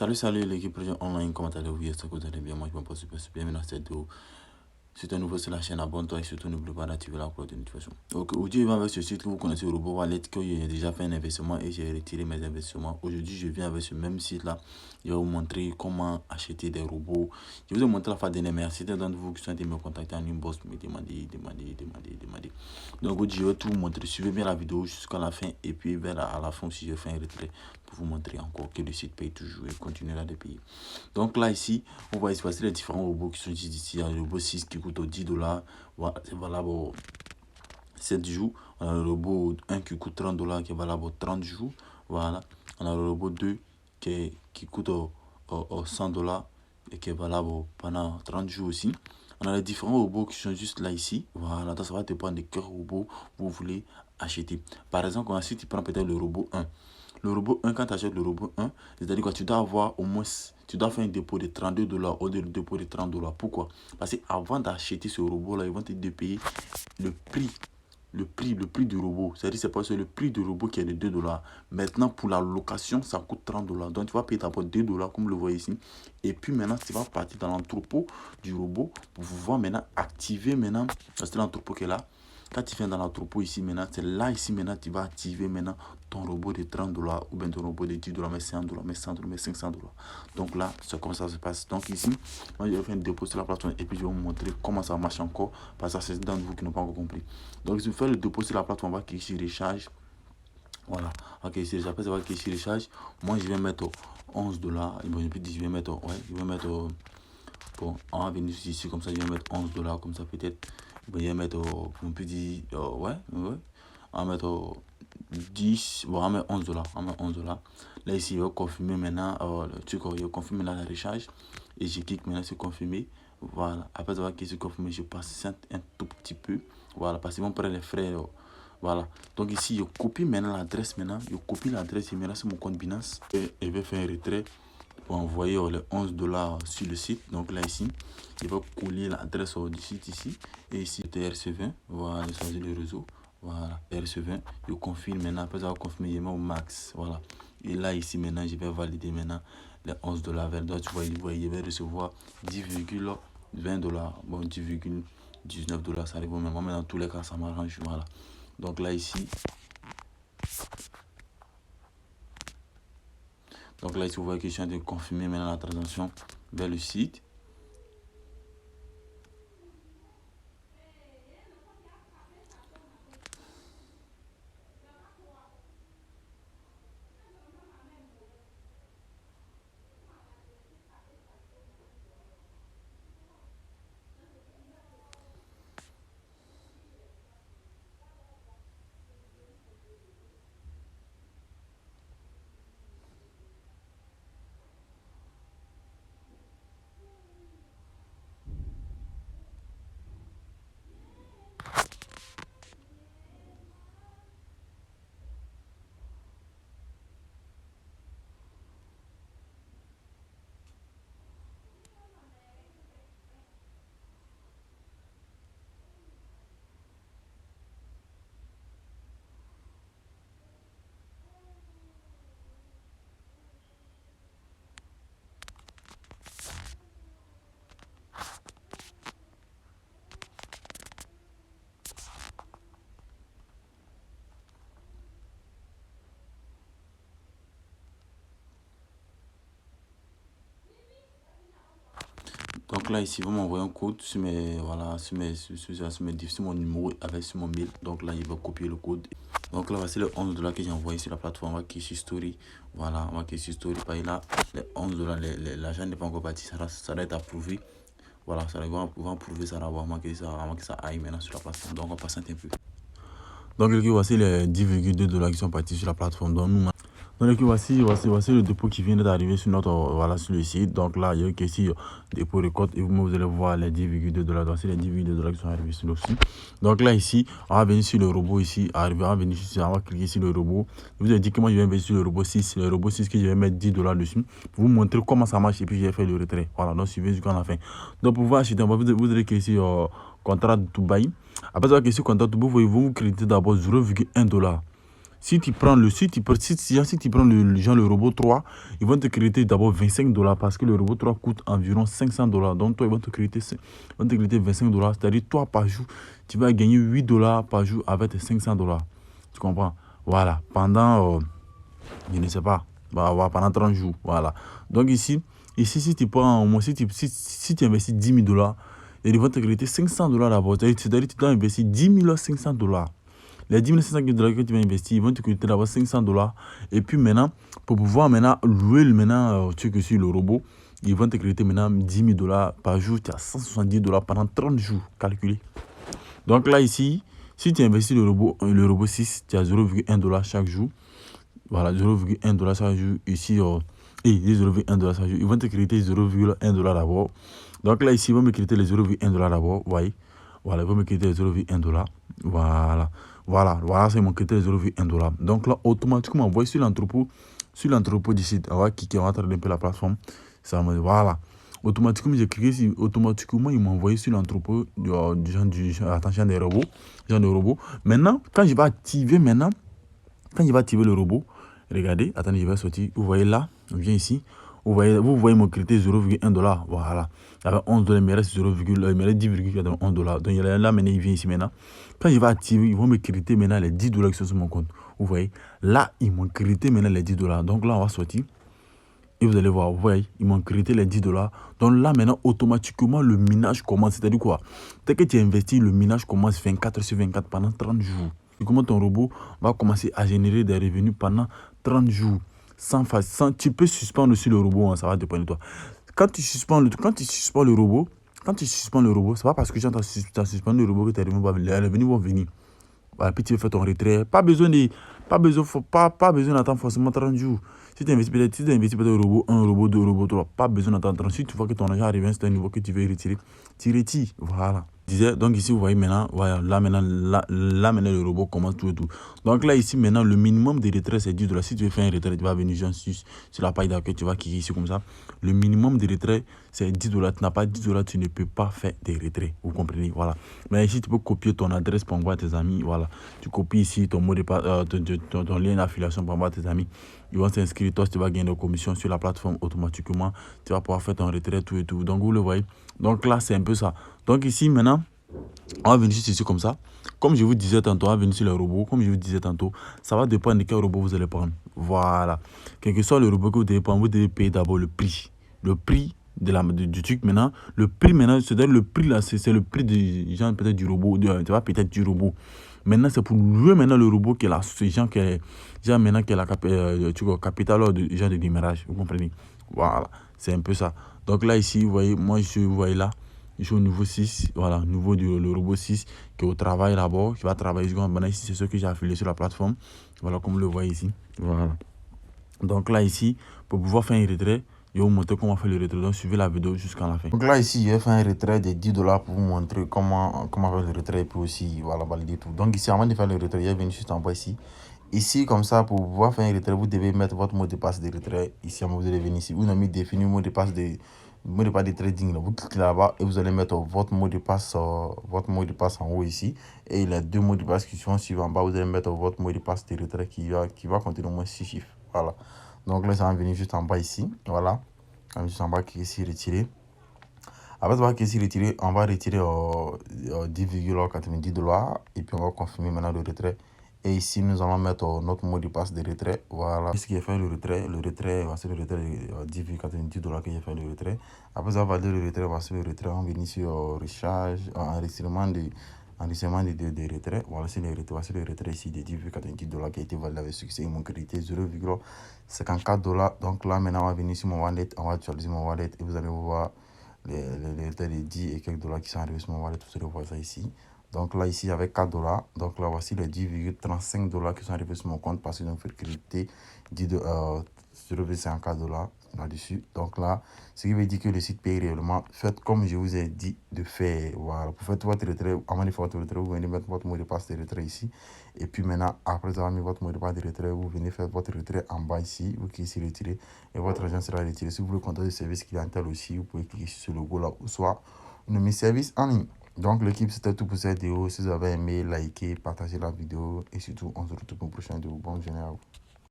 Salut l'équipe online, comment allez-vous? J'espère que vous allez bien, moi je me porte super bien dans cette vidéo. Si tu es nouveau sur la chaîne, abonne-toi et surtout n'oublie pas d'activer la cloche de notification. Donc aujourd'hui, je viens avec ce site que vous connaissez, Robot Wallet, que j'ai déjà fait un investissement et j'ai retiré mes investissements. Aujourd'hui, je viens avec ce même site là. Je vais vous montrer comment acheter des robots. Je vous ai montré la fois dernière, mais certains d'entre vous qui sont en train de me contacter en inbox, me demander. Donc aujourd'hui, je vais tout vous montrer. Suivez bien la vidéo jusqu'à la fin et puis à la fin aussi, je fais un retrait pour vous montrer encore que le site paye toujours et continuera de payer. Donc là ici, on va espacer les différents robots qui sont ici. Il y a le robot 6 qui coûte 10 $. Voilà, c'est valable 7 jours. On a le robot 1 qui coûte 30 $ qui est valable 30 jours. Voilà. On a le robot 2 qui coûte 100 $ et qui est valable pendant 30 jours aussi. On a les différents robots qui sont juste là ici. Voilà, donc ça va dépendre de quel robot vous voulez acheter. Par exemple, si tu prends peut-être le robot 1. Le robot 1, quand tu achètes le robot 1, c'est-à-dire que tu dois avoir au moins, tu dois faire un dépôt de 32 $ ou un dépôt de 30 $. Pourquoi? Parce qu'avant d'acheter ce robot-là, ils vont te payer le prix du robot. C'est-à-dire c'est pas le prix du robot qui est de 2 $. Maintenant, pour la location, ça coûte 30 $. Donc, tu vas payer d'abord 2 $, comme vous le voyez ici. Et puis maintenant, tu vas partir dans l'entrepôt du robot pour pouvoir maintenant activer maintenant, c'est l'entrepôt qui est là. Quand tu viens dans l'entrepôt ici maintenant, c'est là ici maintenant, tu vas activer maintenant ton robot de 30 $ ou bien ton robot de 10 $, mais 100 $, mais 100 $, mais 500 $. Donc là, c'est comme ça se passe. Donc ici, moi je vais faire un dépôt sur la plateforme et puis je vais vous montrer comment ça marche encore. Parce que c'est d'entre vous qui n'ont pas encore compris. Donc si vous faites le dépôt sur la plateforme, on va cliquer sur recharge. Voilà, ok, ici, après ça va cliquer sur recharge. Moi je vais mettre 11 $. Bon, je vais mettre, bon, on va venir ici comme ça, je vais mettre 11 $, comme ça peut-être. Je vais mettre, on peut dire, on va mettre 10, bon, on va mettre 11 $. On va mettre 11 $. Là, ici, je vais confirmer maintenant, je vais confirmer la recharge. Et je clique maintenant sur confirmer. Voilà, après avoir cliqué sur confirmer, je passe un tout petit peu. Voilà, parce qu'ils vont prendre les frais. Voilà, donc ici, je copie maintenant l'adresse. Je copie l'adresse et maintenant sur mon compte Binance. Et je vais faire un retrait pour envoyer les 11 $ sur le site. Donc là ici, il va coller l'adresse du site ici et ici TRC20. Voilà, choisir le réseau. Voilà, TRC20. Je confirme maintenant. Après avoir confirmé, je mets au max. Voilà. Et là ici maintenant, je vais valider maintenant les 11 $ vers d'autres. Tu vois, je vais recevoir 10,20 $. Bon, 10,19 $, ça arrive au même moment. Mais dans tous les cas, ça m'arrange. Voilà. Donc là ici. Donc là, ici, vous voyez que je suis en train de confirmer maintenant la transaction vers le site. Donc là ici, vous m'envoyez un code sur mes, voilà, sur mon numéro avec sur mon mail. Donc là, il va copier le code. Donc là, voici les 11 $ que j'ai envoyé sur la plateforme. On va cliquer sur Story. Voilà, on va cliquer sur Story. Par là, les 11 $, l'argent n'est pas encore parti. Ça doit être approuvé. Voilà, ça va approuver, ça va avoir que ça aille maintenant sur la plateforme. Donc on va patienter un peu. Donc voici les 10,2 $ qui sont partis sur la plateforme. Donc nous, voici le dépôt qui vient d'arriver sur notre sur le site. Donc là, il y a ici dépôt récolte et vous allez voir les 10,2 $. Donc c'est les 10,2 $ qui sont arrivés sur le site. Donc là ici, on va venir sur le robot ici, on va cliquer sur le robot. Je vous ai dit que moi je vais investir sur le robot 6, que je vais mettre 10 $ dessus pour vous montrer comment ça marche et puis je vais faire le retrait. Voilà, donc suivez jusqu'à la fin. Donc pour pouvoir acheter, vous allez cliquer sur contrat to buy. Après ça, question contrat to buy, vous créditez d'abord 0,1 $. Si tu prends le robot 3, ils vont te créditer d'abord $25 parce que le robot 3 coûte environ $500. Donc, toi, ils vont te créditer $25. C'est-à-dire, toi, par jour, tu vas gagner $8 par jour avec tes $500. Tu comprends? Voilà. Pendant, je ne sais pas, voilà, pendant 30 jours. Voilà. Donc, ici si tu prends, si tu investis $10 000, ils vont te créditer $500 d'abord. C'est-à-dire, tu dois investir $10 500. Les $10 500 que tu vas investir, ils vont te coûter d'abord $500. Et puis maintenant, pour pouvoir maintenant louer sur le robot, ils vont te créditer maintenant $10 000 par jour. Tu as $170 pendant 30 jours calculé. Donc là, ici, si tu investis le robot 6, tu as $0,1 chaque jour. Voilà, $0,1 chaque jour. Ici, $0,1 chaque jour. Ils vont te créditer $0,1 d'abord. Donc là, ici, ils vont me créditer les $0,1 d'abord. Voyez. Voilà, ils vont me créditer les $0,1. Voilà, c'est mon critère $0,1. Donc là, automatiquement, vous voyez sur l'entrepôt du site, on va cliquer, on va traiter un peu la plateforme. Voilà. Automatiquement, j'ai cliqué ici, automatiquement, ils m'ont envoyé sur l'entrepôt attention des robots. Maintenant, quand je vais activer le robot, regardez, attendez, je vais sortir. Vous voyez là, on vient ici. Vous voyez mon critère $0,1. Voilà. Avec $11, il me reste 10,11 $. Donc là, maintenant, il vient ici maintenant. Quand je vais activer, ils vont me créditer maintenant les $10 qui sont sur mon compte. Vous voyez, là, ils m'ont crédité maintenant les $10. Donc là, on va sortir. Et vous allez voir, vous voyez, ils m'ont crédité les $10. Donc là, maintenant, automatiquement, le minage commence. C'est-à-dire quoi? Dès que tu investis, le minage commence 24/24 pendant 30 jours. Et comment ton robot va commencer à générer des revenus pendant 30 jours. Tu peux suspendre aussi le robot, hein, ça va dépendre de toi. Quand tu suspends le robot, c'est pas parce que tu as suspendu le robot que tes revenus vont venir. Voilà, puis tu fais ton retrait. Pas besoin d'attendre forcément 30 jours. Si tu investis peut-être un robot 1, robot 2, robot 3, pas besoin d'attendre 30. Si tu vois que ton argent arrive à un niveau que tu veux retirer, tu retires. Voilà. Donc ici, vous voyez maintenant, voilà, là maintenant, le robot commence tout et tout. Donc là, ici, maintenant, le minimum de retrait, c'est $10. Si tu veux faire un retrait, tu vas venir sur la page d'accueil, tu vas cliquer ici comme ça. Le minimum de retrait, c'est $10. Tu n'as pas $10, tu ne peux pas faire des retraits. Vous comprenez? Voilà. Mais ici, tu peux copier ton adresse pour envoyer à tes amis. Voilà. Tu copies ici ton mot de passe, ton lien d'affiliation pour envoyer à tes amis. Ils vont s'inscrire. Toi, tu vas gagner des commissions sur la plateforme automatiquement. Tu vas pouvoir faire ton retrait, tout et tout. Donc, vous le voyez. Donc là, c'est un peu ça. Donc ici, maintenant, on va venir ici comme ça. Comme je vous disais tantôt, on va venir sur le robot. Comme je vous disais tantôt, ça va dépendre de quel robot vous allez prendre. Voilà. Quel que soit le robot que vous devez prendre, vous devez payer d'abord le prix. Le prix du truc maintenant. Le prix maintenant, c'est-à-dire le prix là, c'est le prix peut-être du robot. Peut-être du robot. Maintenant, c'est pour louer maintenant le robot qui est là. C'est maintenant qui est la capitale de démarrage. Vous comprenez? Voilà. C'est un peu ça. Donc là, ici, vous voyez, vous voyez là. Je suis au niveau 6, voilà, le robot 6 qui est au travail d'abord, qui va travailler. Maintenant, ici, c'est ce que j'ai affilié sur la plateforme. Voilà, comme vous le voyez ici. Voilà. Donc là, ici, pour pouvoir faire un retrait, je vais vous montrer comment faire le retrait. Donc, suivez la vidéo jusqu'à la fin. Donc là, ici, je vais faire un retrait de $10 pour vous montrer comment faire le retrait et puis aussi, voilà, valider tout. Donc ici, avant de faire le retrait, je vais venir juste en bas ici. Ici, comme ça, pour pouvoir faire un retrait, vous devez mettre votre mot de passe de retrait. Ici, vous allez venir ici. Vous avez défini le mot de passe de trading. Là. Vous cliquez là-bas et vous allez mettre votre mot de passe en haut ici. Et les deux mots de passe qui sont suivants en bas, vous allez mettre votre mot de passe de retrait qui va contenir au moins 6 chiffres. Voilà. Donc là, ça va venir juste en bas ici. Voilà. Juste en bas, cliquez ici, retirer. Après, on va cliquer ici, retirer. On va retirer $10,90. Et puis, on va confirmer maintenant le retrait. Et ici, nous allons mettre notre mot de passe de retrait. Voilà. Ce qui est fait le retrait, c'est le retrait de $10,90 que j'ai fait le retrait. Après avoir validé le retrait, voici le retrait. On vient sur recharge, enregistrement de retrait. Voilà, c'est le retrait. Voici le retrait ici de $10,90 qui a été validé avec succès. Ils m'ont crédité $0,54. Donc là, maintenant, on va venir sur mon wallet. On va actualiser mon wallet et vous allez voir les retraits de 10 et quelques dollars qui sont arrivés sur mon wallet. Vous allez voir ça ici. Donc là, ici, avec $4. Donc là, voici les $10,35 qui sont arrivés sur mon compte parce qu'ils ont fait créditer $0,54 là-dessus. Donc là, ce qui veut dire que le site paye réellement. Faites comme je vous ai dit de faire. Voilà. Pour faire votre retrait, avant de faire votre retrait, vous venez mettre votre mot de passe de retrait ici. Et puis maintenant, après avoir mis votre mot de passe de retrait, vous venez faire votre retrait en bas ici. Vous cliquez sur retirer et votre argent sera retiré. Si vous voulez contacter le service clientèle aussi, vous pouvez cliquer sur ce logo là ou soit nommer service en ligne. Donc l'équipe, c'était tout pour cette vidéo. Si vous avez aimé, likez, partagez la vidéo et surtout on se retrouve pour une prochaine vidéo. Bonne journée à vous.